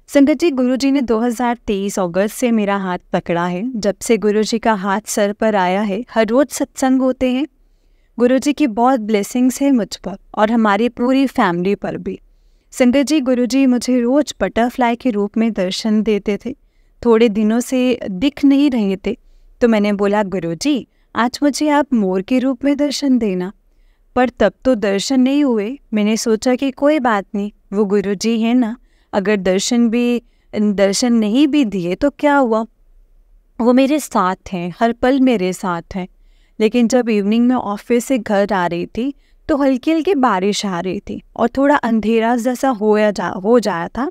संगत जी गुरुजी ने 2023 अगस्त से मेरा हाथ पकड़ा है। जब से गुरुजी का हाथ सर पर आया है, हर रोज़ सत्संग होते हैं। गुरुजी की बहुत ब्लेसिंग्स है मुझ पर और हमारी पूरी फैमिली पर भी। संगत जी गुरुजी मुझे रोज़ बटरफ्लाई के रूप में दर्शन देते थे। थोड़े दिनों से दिख नहीं रहे थे तो मैंने बोला गुरुजी आज मुझे आप मोर के रूप में दर्शन देना। पर तब तो दर्शन नहीं हुए। मैंने सोचा कि कोई बात नहीं, वो गुरुजी है ना, अगर दर्शन नहीं भी दिए तो क्या हुआ, वो मेरे साथ हैं, हर पल मेरे साथ हैं। लेकिन जब इवनिंग में ऑफिस से घर आ रही थी तो हल्की हल्की बारिश आ रही थी और थोड़ा अंधेरा जैसा हो जाया था।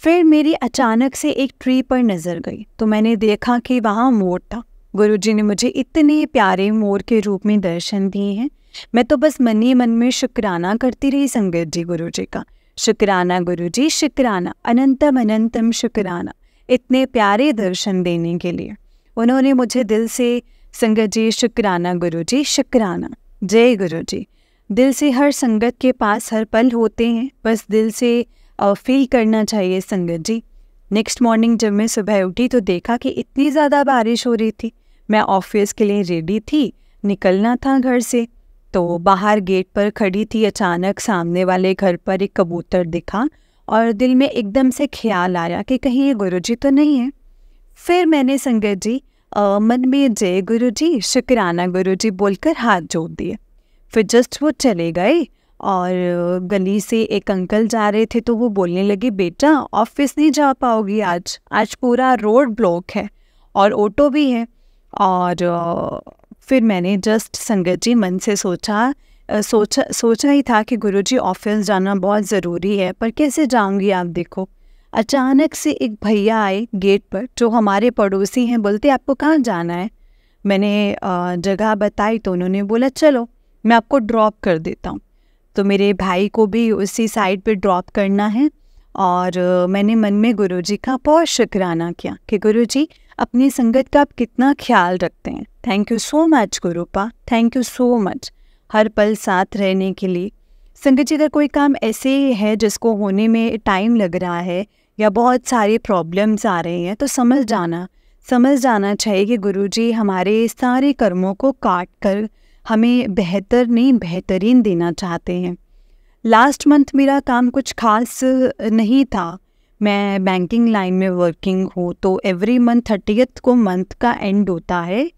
फिर मेरी अचानक से एक ट्री पर नज़र गई तो मैंने देखा कि वहाँ मोर था। गुरुजी ने मुझे इतने प्यारे मोर के रूप में दर्शन दिए हैं। मैं तो बस मन ही मन में शुक्राना करती रही संगत जी गुरुजी का। शुक्राना गुरुजी, शुक्राना, अनंतम अनंतम शुक्राना, इतने प्यारे दर्शन देने के लिए। उन्होंने मुझे दिल से संगत जी शुक्राना गुरुजी, शुक्राना। जय गुरुजी। दिल से हर संगत के पास हर पल होते हैं, बस दिल से फील करना चाहिए संगत जी। नेक्स्ट मॉर्निंग जब मैं सुबह उठी तो देखा कि इतनी ज़्यादा बारिश हो रही थी। मैं ऑफिस के लिए रेडी थी, निकलना था घर से, तो बाहर गेट पर खड़ी थी। अचानक सामने वाले घर पर एक कबूतर दिखा और दिल में एकदम से ख्याल आया कि कहीं ये गुरुजी तो नहीं है। फिर मैंने संगत जी मन में जय गुरुजी, शुक्राना गुरुजी बोलकर हाथ जोड़ दिए। फिर जस्ट वो चले गए और गली से एक अंकल जा रहे थे तो वो बोलने लगे बेटा ऑफिस नहीं जा पाओगी आज पूरा रोड ब्लॉक है और ऑटो भी है। और फिर मैंने जस्ट संगत जी मन से सोचा ही था कि गुरुजी ऑफिस जाना बहुत ज़रूरी है, पर कैसे जाऊंगी आप देखो, अचानक से एक भैया आए गेट पर, जो हमारे पड़ोसी हैं। बोलते आपको कहाँ जाना है? मैंने जगह बताई तो उन्होंने बोला चलो मैं आपको ड्रॉप कर देता हूँ। तो मेरे भाई को भी उसी साइड पे ड्रॉप करना है और मैंने मन में गुरुजी का बहुत शुक्राना किया कि गुरुजी अपनी संगत का आप कितना ख्याल रखते हैं। Thank you so much Gurupa, thank you so much हर पल साथ रहने के लिए। संगत जी, अगर कोई काम ऐसे है जिसको होने में टाइम लग रहा है या बहुत सारे प्रॉब्लम्स आ रहे हैं, तो समझ जाना चाहिए कि गुरुजी हमारे सारे कर्मों को काट कर हमें बेहतर नहीं बेहतरीन देना चाहते हैं। लास्ट मंथ मेरा काम कुछ खास नहीं था। मैं बैंकिंग लाइन में वर्किंग हूँ, तो एवरी मंथ 30th को मंथ का एंड होता है।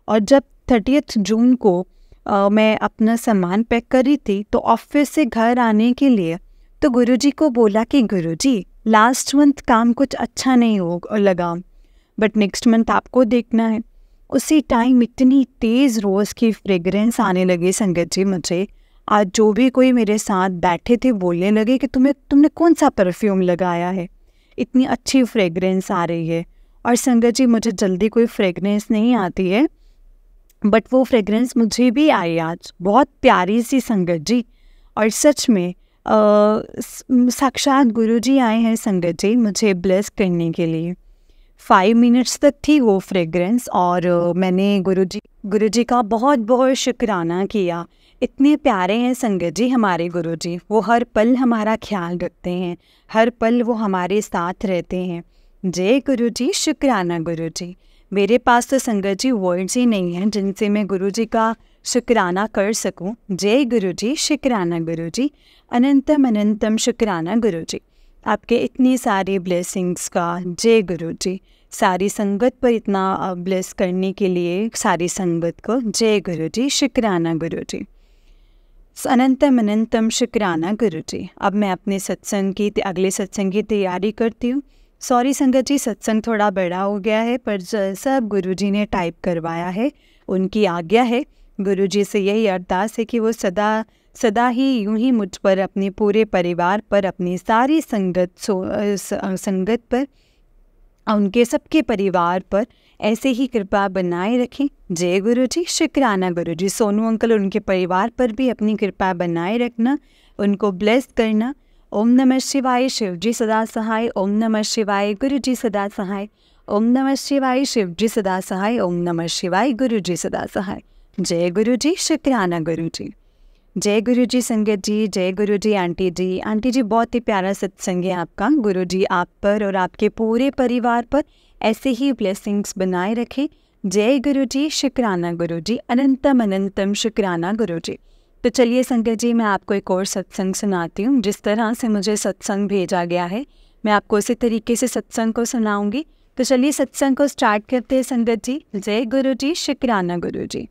और जब 30th जून को मैं अपना सामान पैक करी थी, तो ऑफिस से घर आने के लिए तो गुरुजी को बोला कि गुरुजी लास्ट मंथ काम कुछ अच्छा नहीं हो लगा, बट नेक्स्ट मंथ आपको देखना है। उसी टाइम इतनी तेज़ रोज़ की फ्रेगरेंस आने लगी संगत जी मुझे। आज जो भी कोई मेरे साथ बैठे थे बोलने लगे कि तुमने कौन सा परफ्यूम लगाया है, इतनी अच्छी फ्रेगरेंस आ रही है। और संगत जी, मुझे जल्दी कोई फ्रेगरेंस नहीं आती है, बट वो फ्रेगरेंस मुझे भी आई आज, बहुत प्यारी सी संगत जी। और सच में साक्षात गुरुजी आए हैं संगत जी मुझे ब्लेस करने के लिए। 5 मिनट्स तक थी वो फ्रेगरेंस और मैंने गुरुजी का बहुत बहुत शुक्राना किया। इतने प्यारे हैं संगत जी हमारे गुरुजी, वो हर पल हमारा ख्याल रखते हैं, हर पल वो हमारे साथ रहते हैं। जय गुरुजी, शुक्राना गुरुजी। मेरे पास तो संगत जी वर्ड्स ही नहीं हैं जिनसे मैं गुरुजी का शुक्राना कर सकूं। जय गुरुजी, शुक्राना गुरुजी, अनंतम अनंतम शुक्राना गुरुजी, आपके इतनी सारी ब्लेसिंग्स का। जय गुरुजी, सारी संगत पर इतना ब्लेस करने के लिए सारी संगत को जय गुरुजी, शुक्राना गुरुजी, अनंतम अनंतम शुक्राना गुरुजी। अब मैं अपने अगले सत्संग की तैयारी करती हूँ। सॉरी संगत जी, सत्संग थोड़ा बड़ा हो गया है, पर सब गुरुजी ने टाइप करवाया है, उनकी आज्ञा है। गुरुजी से यही अरदास है कि वो सदा ही यूं ही मुझ पर, अपने पूरे परिवार पर, अपनी सारी संगत पर, उनके सबके परिवार पर ऐसे ही कृपा बनाए रखें। जय गुरुजी, शुक्राना गुरुजी। सोनू अंकल, उनके परिवार पर भी अपनी कृपा बनाए रखना, उनको ब्लेस करना। ओम नमः शिवाय, शिवजी सदा सहाय। ओम नमः शिवाय, गुरुजी सदा सहाय। ओम नमः शिवाय, शिवजी सदा सहाय। ओम नमः शिवाय, गुरुजी सदा सहाय। जय गुरुजी, शुक्राना गुरुजी। जय गुरुजी संगत जी, जय गुरुजी आंटी जी। आंटी जी, बहुत ही प्यारा सत्संग है आपका। गुरुजी आप पर और आपके पूरे परिवार पर ऐसे ही ब्लेसिंग्स बनाए रखें। जय गुरुजी, शुक्राना गुरुजी, अनंतम अनंतम शुक्राना गुरुजी। तो चलिए संगत जी, मैं आपको एक और सत्संग सुनाती हूँ। जिस तरह से मुझे सत्संग भेजा गया है, मैं आपको उसी तरीके से सत्संग को सुनाऊंगी। तो चलिए सत्संग को स्टार्ट करते हैं संगत जी। जय गुरुजी, शुक्राना गुरुजी।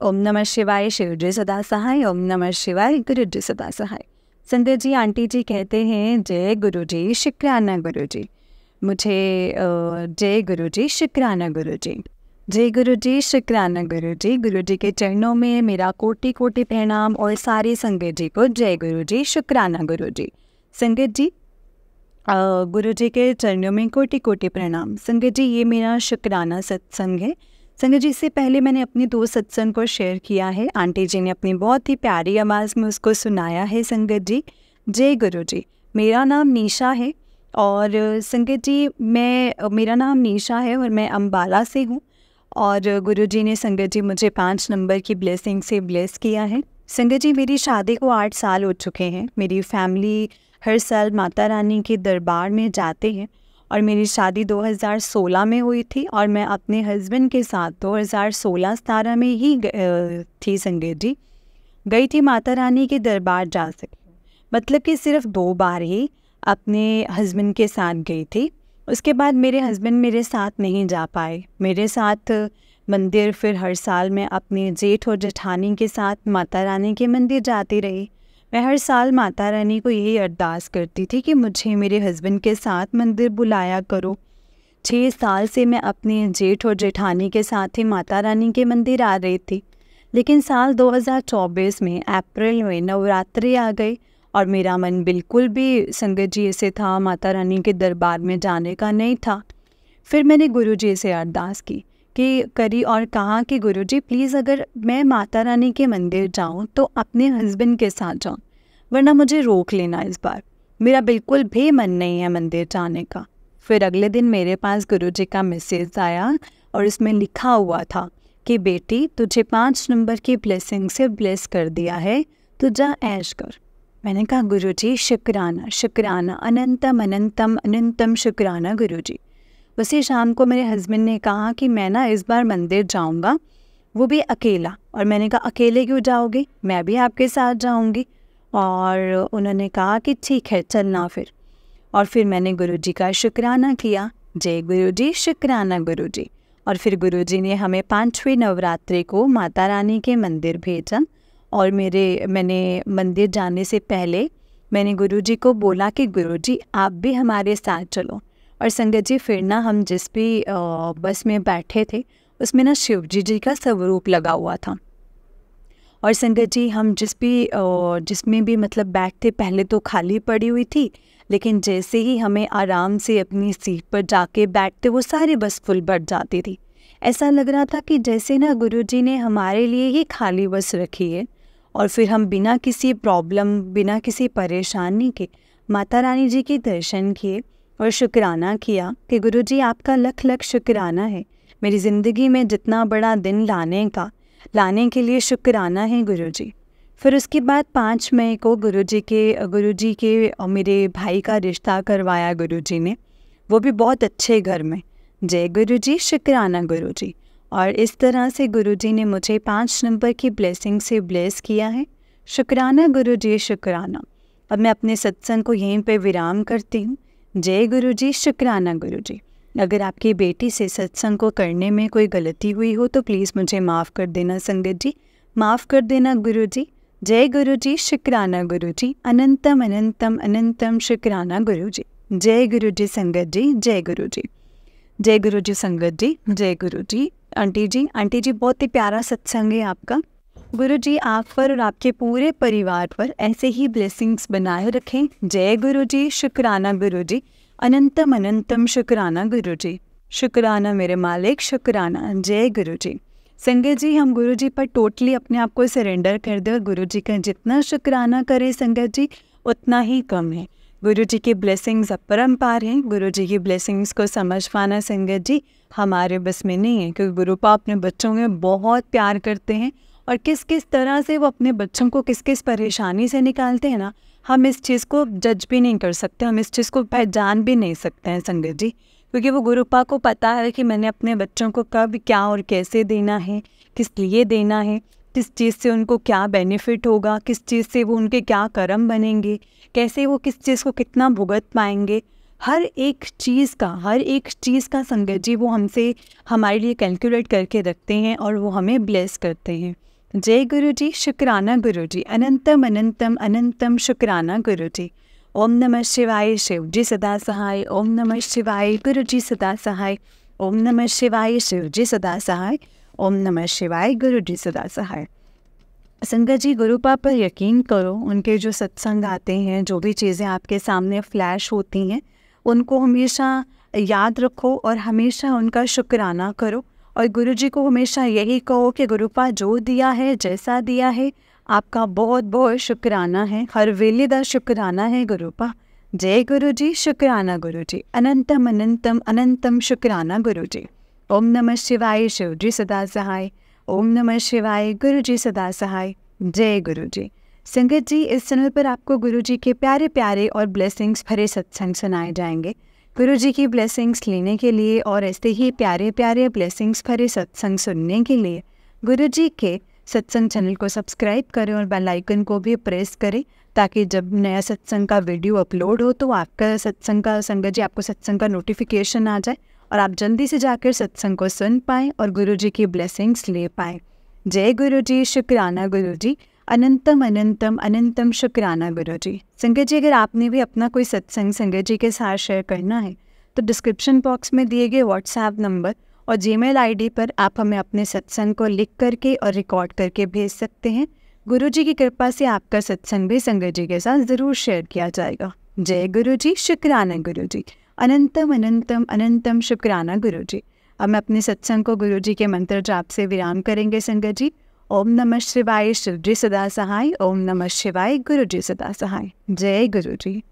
ओम नमः शिवाय, शिवजी सदा सहाय। ओम नमः शिवाय, गुरुजी सदा सहाय। संगत जी, आंटी जी कहते हैं जय गुरुजी, शुक्राना गुरुजी। मुझे जय गुरुजी, शुक्राना गुरुजी। जय गुरुजी, शुक्राना गुरुजी। गुरुजी के चरणों में मेरा कोटि कोटि प्रणाम और सारी संगत जी को जय गुरुजी, शुक्राना गुरुजी। संगत जी, गुरुजी के चरणों में कोटि कोटि प्रणाम। संगत जी, ये मेरा शुक्राना सत्संग है। संगत जी, इससे पहले मैंने अपनी 2 सत्संग को शेयर किया है। आंटी जी ने अपनी बहुत ही प्यारी आवाज़ में उसको सुनाया है। संगत जी, जय गुरुजी। मेरा नाम निशा है और संगत जी मेरा नाम निशा है और मैं अम्बाला से हूँ। और गुरुजी ने संगत जी मुझे 5 नंबर की ब्लेसिंग से ब्लेस किया है। संगत जी, मेरी शादी को 8 साल हो चुके हैं। मेरी फैमिली हर साल माता रानी के दरबार में जाते हैं और मेरी शादी 2016 में हुई थी और मैं अपने हस्बैंड के साथ 2016-17 में ही थी संगत जी। गई थी माता रानी के दरबार जा सकती, मतलब कि सिर्फ 2 बार ही अपने हस्बैंड के साथ गई थी। उसके बाद मेरे हस्बैंड मेरे साथ नहीं जा पाए। मेरे साथ मंदिर फिर हर साल मैं अपने जेठ और जेठानी के साथ माता रानी के मंदिर जाती रही। मैं हर साल माता रानी को यही अरदास करती थी कि मुझे मेरे हस्बैंड के साथ मंदिर बुलाया करो। 6 साल से मैं अपने जेठ और जेठानी के साथ ही माता रानी के मंदिर आ रही थी। लेकिन साल 2024 में अप्रैल में नवरात्रि आ गई और मेरा मन बिल्कुल भी संगत जी ऐसे था माता रानी के दरबार में जाने का नहीं था। फिर मैंने गुरुजी से अरदास करी और कहा कि गुरुजी प्लीज़ अगर मैं माता रानी के मंदिर जाऊं तो अपने हस्बैंड के साथ जाऊं, वरना मुझे रोक लेना इस बार, मेरा बिल्कुल भी मन नहीं है मंदिर जाने का। फिर अगले दिन मेरे पास गुरुजी का मैसेज आया और इसमें लिखा हुआ था कि बेटी तुझे 5 नंबर की ब्लेसिंग से ब्लेस कर दिया है, तू जा ऐश कर। मैंने कहा गुरुजी शुक्राना शुक्राना, अनंतम अनंतम अनंतम शुक्राना गुरुजी। उसी शाम को मेरे हस्बैंड ने कहा कि मैं ना इस बार मंदिर जाऊंगा, वो भी अकेला। और मैंने कहा अकेले क्यों जाओगे, मैं भी आपके साथ जाऊंगी। और उन्होंने कहा कि ठीक है चलना फिर। और फिर मैंने गुरुजी का शुक्राना किया, जय गुरुजी शुक्राना गुरुजी। और फिर गुरुजी ने हमें 5वें नवरात्रि को माता रानी के मंदिर भेजा। और मैंने मंदिर जाने से पहले मैंने गुरुजी को बोला कि गुरुजी आप भी हमारे साथ चलो। और संगत जी फिर ना हम जिस भी बस में बैठे थे उसमें ना शिवजी जी का स्वरूप लगा हुआ था। और संगत जी हम जिसमें भी मतलब बैठते, पहले तो खाली पड़ी हुई थी, लेकिन जैसे ही हमें आराम से अपनी सीट पर जाके बैठते वो सारी बस फुल भर जाती थी। ऐसा लग रहा था कि जैसे ना गुरुजी ने हमारे लिए ही खाली बस रखी है। और फिर हम बिना किसी प्रॉब्लम, बिना किसी परेशानी के माता रानी जी के दर्शन किए और शुक्राना किया कि गुरुजी आपका लख लख शुक्राना है, मेरी ज़िंदगी में जितना बड़ा दिन लाने के लिए शुक्राना है गुरुजी। फिर उसके बाद 5 मई को गुरुजी के और मेरे भाई का रिश्ता करवाया गुरुजी ने, वो भी बहुत अच्छे घर में। जय गुरुजी शुक्राना गुरुजी। और इस तरह से गुरुजी ने मुझे 5 नंबर की ब्लेसिंग से ब्लेस किया है। शुक्राना गुरुजी शुक्राना। अब मैं अपने सत्संग को यहीं पे विराम करती हूँ। जय गुरुजी शुक्राना गुरुजी। अगर आपकी बेटी से सत्संग को करने में कोई गलती हुई हो तो प्लीज़ मुझे माफ़ कर देना संगत जी, माफ़ कर देना गुरुजी। जय गुरुजी शुक्राना गुरुजी, अनंतम अनंतम अनंतम शुक्राना गुरुजी। जय गुरुजी संगत जी, जय गुरुजी। जय गुरुजी संगत जी, जय गुरुजी। आंटी जी बहुत ही प्यारा सत्संग है आपका। गुरुजी आप पर और आपके पूरे परिवार पर ऐसे ही ब्लेसिंग्स बनाए रखें। जय गुरुजी शुक्राना गुरुजी, अनंतम अनंतम शुक्राना गुरुजी। शुक्राना मेरे मालिक, शुक्राना। जय गुरुजी। संगत जी हम गुरुजी पर टोटली अपने आप को सरेंडर कर दें और गुरुजी का जितना शुक्राना करें संगत जी उतना ही कम है। गुरुजी की ब्लेसिंग्स अपरंपार हैं। गुरुजी की ब्लेसिंग्स को समझ पाना संगत जी हमारे बस में नहीं है, क्योंकि गुरुपा अपने बच्चों में बहुत प्यार करते हैं और किस किस तरह से वो अपने बच्चों को किस किस परेशानी से निकालते हैं ना, हम इस चीज़ को जज भी नहीं कर सकते, हम इस चीज़ को पहचान भी नहीं सकते हैं संगत जी, क्योंकि वो गुरुपा को पता है कि मैंने अपने बच्चों को कब क्या और कैसे देना है, किस लिए देना है, किस चीज़ से उनको क्या बेनिफिट होगा, किस चीज़ से वो उनके क्या कर्म बनेंगे, कैसे वो किस चीज़ को कितना भुगत पाएंगे। हर एक चीज़ का संगत जी वो हमसे हमारे लिए कैलकुलेट करके रखते हैं और वो हमें ब्लेस करते हैं। जय गुरुजी शुक्राना गुरुजी, अनंतम अनंतम अनंतम शुक्राना गुरुजी। ओम नमः शिवाय, शिव जी सदा सहाय। ओम नमः शिवाय, गुरुजी सदा सहाय। ओम नमः शिवाय, शिव जी सदा सहाय। ओम नमः शिवाय, गुरुजी सदा सहाय। संगत जी गुरुपा पर यकीन करो, उनके जो सत्संग आते हैं, जो भी चीज़ें आपके सामने फ्लैश होती हैं, उनको हमेशा याद रखो और हमेशा उनका शुक्राना करो। और गुरुजी को हमेशा यही कहो कि गुरुपा जो दिया है, जैसा दिया है, आपका बहुत बहुत शुक्राना है, हर वेले दा शुक्राना है गुरुपा। जय गुरुजी शुक्राना गुरुजी, अनंतम अनंतम अनंतम शुक्राना गुरुजी। ओम नमः शिवाय, शिव जी सदा सहाय। ओम नमः शिवाय, गुरुजी सदा सहाय। जय गुरुजी। संगत जी इस चैनल पर आपको गुरुजी के प्यारे प्यारे और ब्लेसिंग्स भरे सत्संग सुनाए जाएंगे। गुरुजी की ब्लेसिंग्स लेने के लिए और ऐसे ही प्यारे प्यारे ब्लेसिंग्स भरे सत्संग सुनने के लिए गुरुजी के सत्संग चैनल को सब्सक्राइब करें और बेल आइकन को भी प्रेस करें, ताकि जब नया सत्संग का वीडियो अपलोड हो तो आपका संगत जी आपको सत्संग का नोटिफिकेशन आ जाए और आप जल्दी से जाकर सत्संग को सुन पाएँ और गुरुजी की ब्लेसिंग्स ले पाएँ। जय गुरुजी शुक्राना गुरुजी, अनंतम अनंतम अनंतम शुक्राना गुरुजी। संगत जी अगर आपने भी अपना कोई सत्संग संगत जी के साथ शेयर करना है तो डिस्क्रिप्शन बॉक्स में दिए गए व्हाट्सएप नंबर और जीमेल आईडी पर आप हमें अपने सत्संग को लिख करके और रिकॉर्ड करके भेज सकते हैं। गुरु जी की कृपा से आपका सत्संग भी संगत जी के साथ ज़रूर शेयर किया जाएगा। जय गुरु जी, शुक्राना गुरु जी, अनंतम अनंतम अनंतम शुक्राना गुरु जी। अब मैं अपने सत्संग को गुरु जी के मंत्र जाप से विराम करेंगे संगत जी। ओम नमः शिवाय, शिव जी सदा सहाय। ओम नमः शिवाय, गुरु जी सदा सहाय। जय गुरु जी।